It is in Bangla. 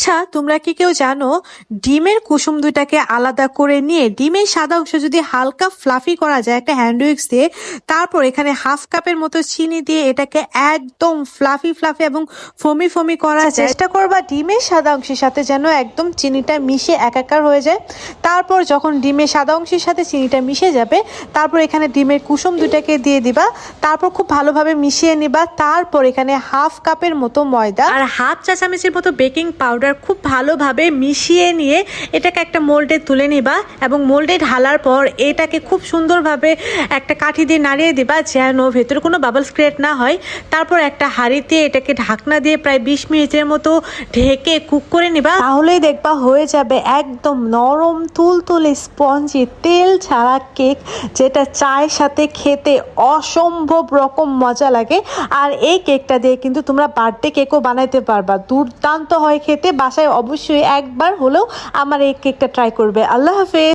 আচ্ছা, তোমরা কি কেউ জানো ডিমের কুসুম দুইটাকে আলাদা করে নিয়ে ডিমের সাদা অংশ যদি হালকা ফ্লাফি করা যায় একটা হ্যান্ড উইক্স দিয়ে, তারপর এখানে হাফ কাপের মতো চিনি দিয়ে এটাকে একদম ফ্লাফি ফ্লাফি এবং ফোমি ফোমি করা যায়। চেষ্টা করবা ডিমের সাদা অংশের সাথে যেন একদম চিনিটা মিশে একাকার হয়ে যায়। তারপর যখন ডিমের সাদা অংশের সাথে চিনিটা মিশে যাবে, তারপর এখানে ডিমের কুসুম দুটাকে দিয়ে দিবা। তারপর খুব ভালোভাবে মিশিয়ে নিবা। তারপর এখানে হাফ কাপের মতো ময়দা আর হাফ চা চামচের মতো বেকিং পাউডার খুব ভালোভাবে মিশিয়ে নিয়ে এটাকে একটা মোল্ডে তুলে নিবা এবং মোল্ডে ঢালার পর এটাকে খুব সুন্দরভাবে একটা কাঠি দিয়ে নাড়িয়ে দিবা যেন ভেতরে কোনো বাবলস ক্রিয়েট না হয়। তারপর একটা হাঁড়িতে এটাকে ঢাকনা দিয়ে প্রায় 20 মিনিটের মতো ঢেকে কুক করে নিবা। তাহলেই দেখবা হয়ে যাবে একদম নরম তুলতুলে স্পঞ্জি তেল ছাড়া কেক, যেটা চায়ের সাথে খেতে অসম্ভব রকম মজা লাগে। আর এই কেকটা দিয়ে কিন্তু তোমরা বার্থডে কেকও বানাইতে পারবা, দুর্দান্ত হয় খেতে। বাসায় অবশ্যই একবার হলেও আমার এই কেকটা ট্রাই করবে। আল্লাহ হাফেজ।